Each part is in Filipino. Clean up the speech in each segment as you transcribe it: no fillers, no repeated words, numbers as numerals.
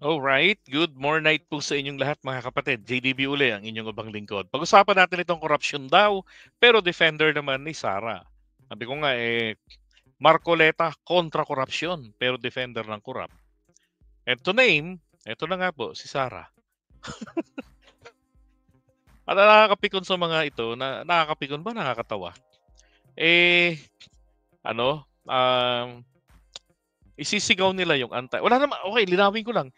Alright, good morning po sa inyong lahat mga kapatid. JDB uli ang inyong ubang lingkod. Pag-usapan natin itong korupsyon daw, pero defender naman ni Sara. Sabi ko nga Marcoleta kontra korupsyon, pero defender ng korap. And to name, eto na nga po, si Sara. At nakakapikon sa mga ito, nakakapikon ba, nakakatawa? Eh, ano, isisigaw nila yung wala naman, okay, linawin ko lang.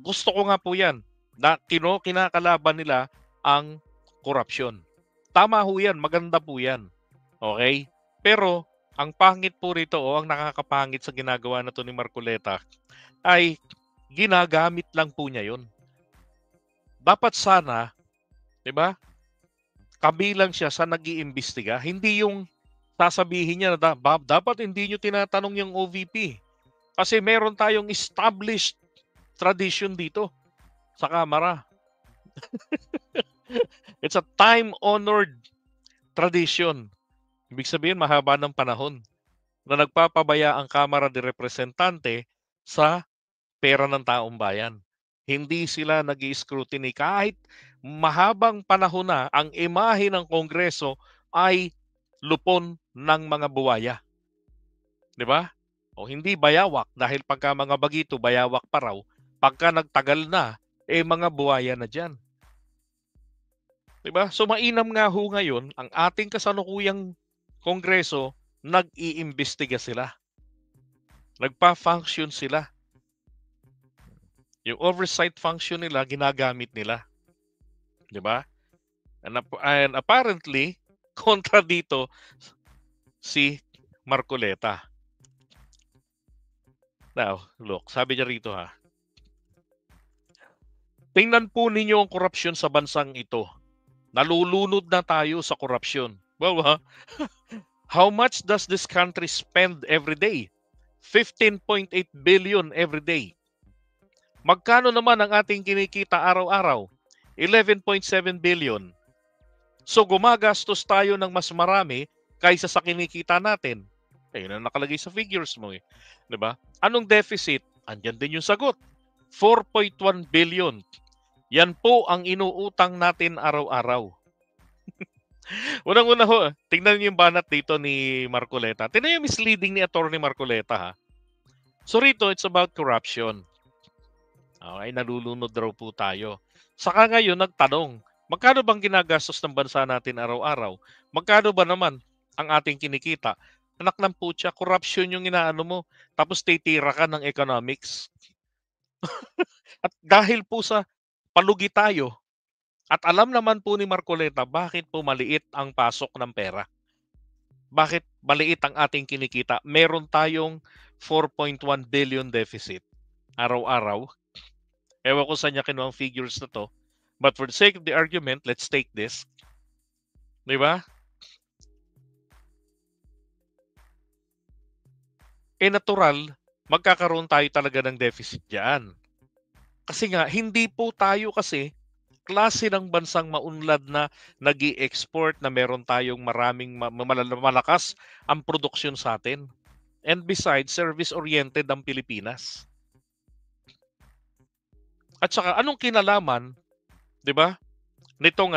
Gusto ko nga po yan, na kinakalaban nila ang korupsyon. Tama ho yan, maganda po yan. Okay? Pero, ang pangit po rito o ang nakakapangit sa ginagawa na to ni Marcoleta ay ginagamit lang po niya yun. Dapat sana, di ba, kabilang siya sa nag-iimbestiga, hindi yung sasabihin niya na dapat hindi nyo tinatanong yung OVP. Kasi meron tayong established tradition dito sa Kamara. It's a time-honored tradition. Ibig sabihin, mahaba ng panahon na nagpapabaya ang Kamara de Representante sa pera ng taong bayan. Hindi sila nag-i-scrutiny kahit mahabang panahon na ang imahe ng Kongreso ay lupon ng mga buwaya. Di ba? O hindi bayawak dahil pagka mga bagito, bayawak pa raw. Pagka nagtagal na, mga buwaya na dyan. Diba? So mainam nga ho ngayon, ang ating kasalukuyang Kongreso, nag-iimbestiga sila. Nagpa-function sila. Yung oversight function nila, ginagamit nila. Diba? And apparently, kontra dito, si Marcoleta. Now, look, sabi niya rito ha. Tingnan po ninyo ang korupsyon sa bansang ito. Nalulunod na tayo sa korupsyon. Wow, ha? How much does this country spend every day? 15.8 billion every day. Magkano naman ang ating kinikita araw-araw? 11.7 billion. So gumagastos tayo ng mas marami kaysa sa kinikita natin. Ayun ang nakalagay sa figures mo. 'Di ba? Anong deficit? Andyan din yung sagot. 4.1 billion. Yan po ang inuutang natin araw-araw. Unang-una ho, tingnan niyo yung banat dito ni Marcoleta. Tingnan yung misleading ni Atty. Marcoleta ha. So rito, it's about corruption. Okay, nalulunod raw po tayo. Saka ngayon, nagtanong, magkano bang ginagastos ng bansa natin araw-araw? Magkano ba naman ang ating kinikita? Anak ng putya, corruption yung inaano mo. Tapos titira ka ng economics. At dahil po sa palugi tayo, at alam naman po ni Marcoleta bakit po maliit ang pasok ng pera. Bakit maliit ang ating kinikita? Meron tayong 4.1 billion deficit araw-araw. Ewan ko saan niya kinuha ang figures na to. But for the sake of the argument, let's take this. Di ba? Natural, magkakaroon tayo talaga ng deficit dyan. Kasi nga, hindi po tayo kasi klase ng bansang maunlad na nag-i-export na meron tayong maraming malakas ang produksyon sa atin. And besides, service-oriented ang Pilipinas. At saka anong kinalaman, 'di ba? Nitong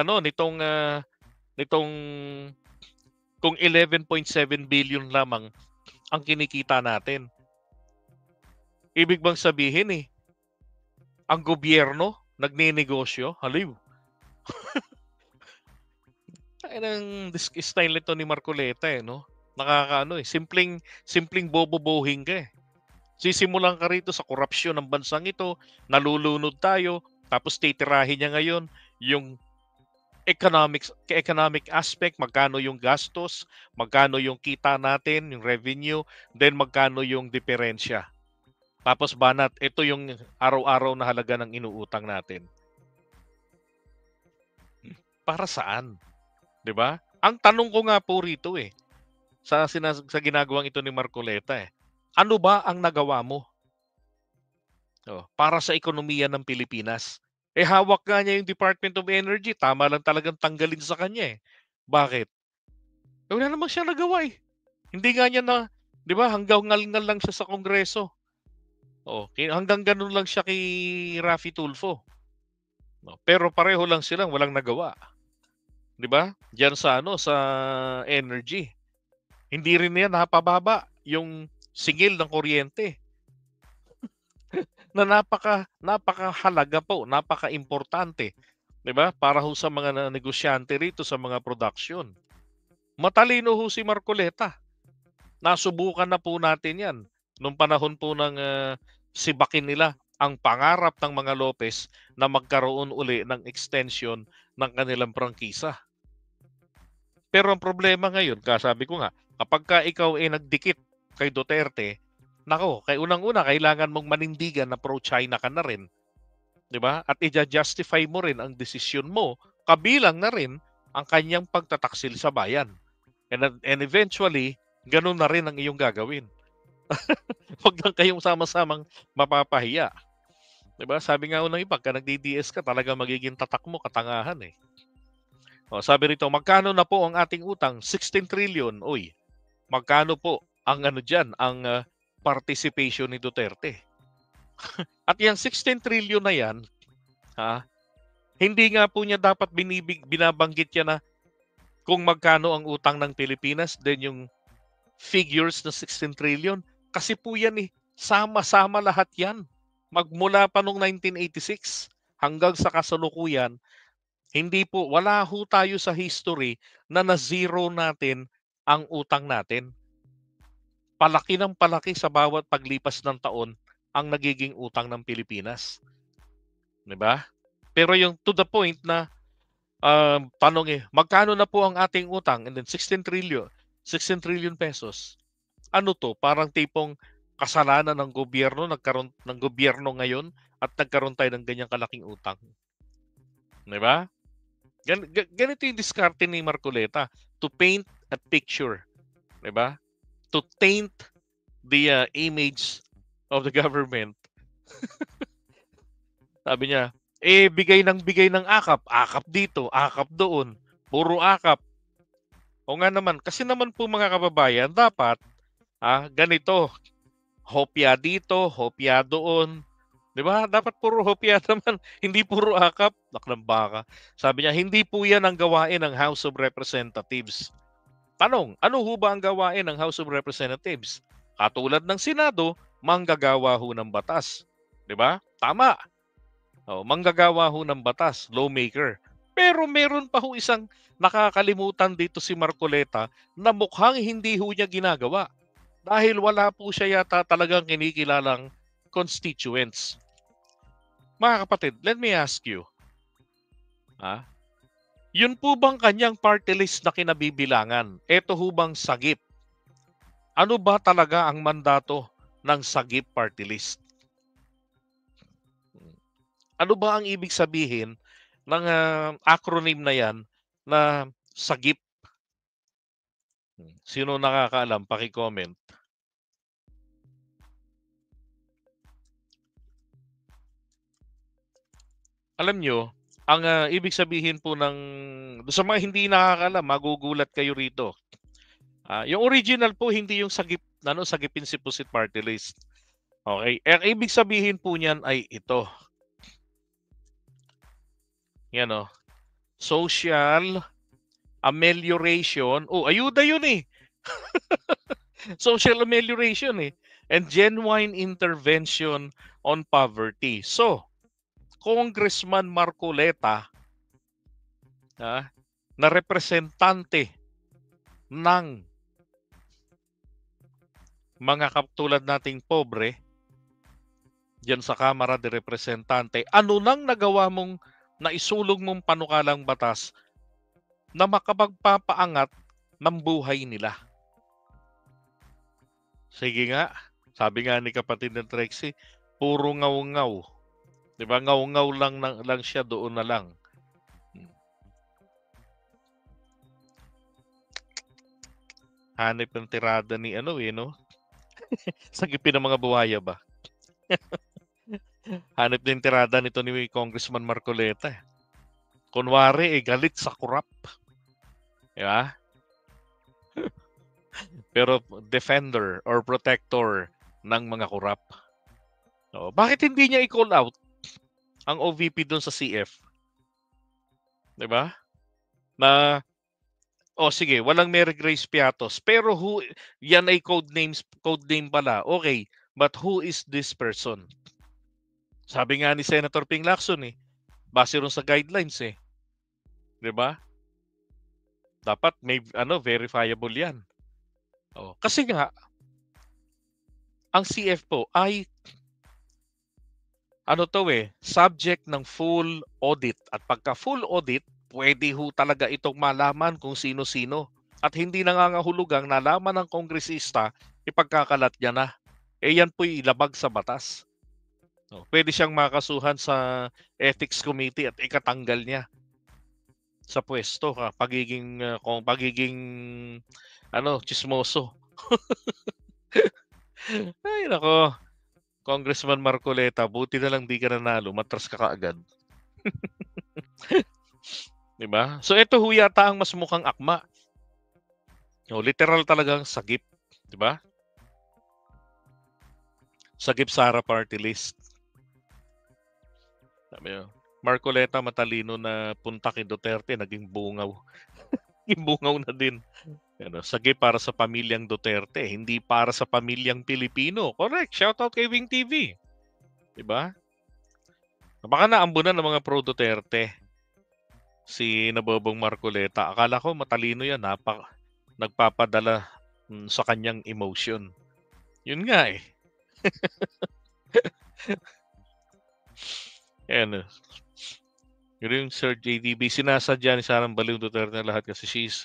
kung 11.7 billion lamang ang kinikita natin. Ibig bang sabihin ang gobyerno nagninegosyo? Haliw. Ang style nito ni Marcoleta no? Nakakaano simpleng bobobohing ka Sisimulan ka rito sa korupsyon ng bansang ito, nalulunod tayo, tapos titirahin niya ngayon yung economic aspect, magkano yung gastos, magkano yung kita natin, yung revenue, then magkano yung diferensya. Tapos banat, ito yung araw-araw na halaga ng inuutang natin. Para saan? 'Di ba? Ang tanong ko nga po rito sa ginagawang ito ni Marcoleta ano ba ang nagawa mo? Para sa ekonomiya ng Pilipinas. Hawak nga niya yung Department of Energy. Tama lang talagang tanggalin sa kanya Bakit? Wala namang siya nagawa Hindi nga niya di ba, hanggang ngal-ngal lang siya sa Kongreso. Hanggang gano'n lang siya kay Raffy Tulfo. No? Pero pareho lang silang walang nagawa. 'Di ba? Diyan sa sa energy. Hindi rin yan napababa yung singil ng kuryente na napakahalaga po, napaka-importante, 'di ba? Para ho sa mga negosyante rito sa mga production. Matalino ho si Marcoleta. Nasubukan na po natin 'yan nung panahon po ng sibakin nila ang pangarap ng mga Lopez na magkaroon uli ng extension ng kanilang prangkisa. Pero ang problema ngayon, kasabi ko nga, kapag ka ikaw ay nagdikit kay Duterte, nako, kay unang-una kailangan mong manindigan na pro-China ka na rin, 'di ba? At i-justify mo rin ang desisyon mo, kabilang na rin ang kanyang pagtataksil sa bayan. And eventually, ganun na rin ang iyong gagawin. Huwag lang kayong sama-samang mapapahiya. 'Di ba? Sabi nga ng iba, pagka nagdi-DS ka, talaga magiging tatak mo katangahan eh. Sabi rito, magkano na po ang ating utang? 16 trillion. Uy, magkano po ang diyan, ang participation ni Duterte? At yung 16 trillion na yan, hindi nga po niya dapat binabanggit niya na kung magkano ang utang ng Pilipinas, then yung figures na 16 trillion. Kasi po yan sama-sama lahat yan. Magmula pa noong 1986 hanggang sa kasalukuyan, wala ho tayo sa history na na-zero natin ang utang natin. Palaki ng palaki sa bawat paglipas ng taon ang nagiging utang ng Pilipinas. 'Di ba? Pero yung to the point na tanong magkano na po ang ating utang? And then 16 trillion pesos. Ano to? Parang tipong kasalanan ng gobyerno, nagkaroon ng gobyerno ngayon at nagkaroon tayo ng ganyang kalaking utang. 'Di ba? Ganito yung diskarte ni Marcoleta to paint a picture. 'Di ba? To taint the image of the government. Sabi niya, bigay ng akap. Akap dito, akap doon. Puro akap. O nga naman, kasi naman po mga kababayan, dapat ganito. Hopya dito, hopya doon. 'Di ba? Dapat puro hopya naman, hindi puro akap. Naklang baka. Sabi niya, hindi po yan ang gawain ng House of Representatives. Tanong, ano ho ba ang gawain ng House of Representatives? Katulad ng Senado, manggagawa ho ng batas. 'Di ba? Tama. Manggagawa ho ng batas, lawmaker. Pero meron pa ho isang nakakalimutan dito si Marcoleta na mukhang hindi ho niya ginagawa. Dahil wala po siya yata talagang kinikilalang constituents. Mga kapatid, let me ask you. Yun po bang kanyang party list na kinabibilangan? Ito ho bang sagip? Ano ba talaga ang mandato ng sagip party list? Ano ba ang ibig sabihin ng acronym na yan na sagip? Sino nakakaalam? Paki-comment. Alam nyo, ang ibig sabihin po sa mga hindi nakakaalam, magugulat kayo rito. Yung original po, hindi yung sagipin si Pusit Party List. Okay? Ang ibig sabihin po niyan ay ito. Yan social amelioration. Ayuda yun social amelioration and genuine intervention on poverty. So, Congressman Marcoleta na representante ng mga katulad nating pobre diyan sa Kamara de Representante, ano nang nagawa mong naisulog mong panukalang batas na makapagpapaangat ng buhay nila? Sige nga, sabi nga ni kapatid ng Trexie, puro ngaw-ngaw. 'Di ba? Ngaw-ngaw lang siya, doon na lang. Hanip ng tirada ni Sagipin ng mga buhaya ba? Hanip din tirada nito ni Congressman Marcoleta. Kunwari, galit sa kurap. Diba? Pero defender or protector ng mga kurap. Oh, bakit hindi niya i-call out ang OVP doon sa CF? 'Di ba? Na sige, walang Mary Grace Piatos, pero yan ay code name pala. Okay, but who is this person? Sabi nga ni Senator Ping Lacson base ron sa guidelines 'di ba? Dapat may verifiable 'yan. Oh, kasi nga ang CF po ay subject ng full audit. At pagka full audit, pwede ho talaga itong malaman kung sino-sino. At hindi nangangahulugang nalaman ng kongresista, ipagkakalat niya na. Yan po'y ilabag sa batas. Pwede siyang makasuhan sa Ethics Committee at ikatanggal niya sa pwesto kung pagiging chismoso. Ay nako, Congressman Marcoleta, buti na lang di ka nanalo, matras ka kaagad. 'Di ba? So ito ho yata ang mas mukhang akma. Literal talagang sagip, 'di ba? Sagip Sara party list. Sabi Marcoleta matalino na punta kay Duterte, naging bungaw. Naging bungaw na din. Sagip para sa pamilyang Duterte, hindi para sa pamilyang Pilipino. Correct. Shout out kay Wing TV. 'Di ba? Baka naambunan ng mga pro Duterte si Nabobong Marcoleta. Akala ko matalino yan, nagpapadala sa kanyang emotion. Yun nga Ayan. Yun yung Sir JDB. Sinasadya ni Sarang Baliw Duterte na lahat kasi she's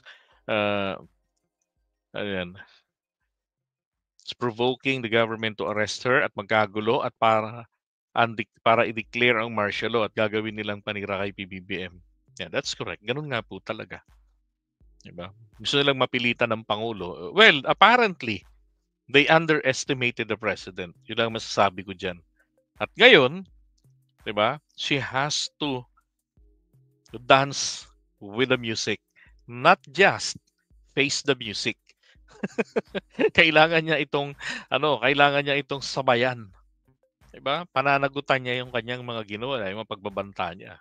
it's provoking the government to arrest her at magkagulo at para i-declare ang martial law at gagawin nilang panira kay PBBM. Yeah, that's correct. Ganun nga po talaga. Diba? Gusto nilang mapilitan ng Pangulo. Well, apparently, they underestimated the president. Yun lang masasabi ko dyan. At ngayon, diba, she has to dance with the music. Not just face the music. Kailangan niya itong sabayan. Diba? Pananagutan niya yung kanyang mga ginawa, yung mga pagbabanta niya.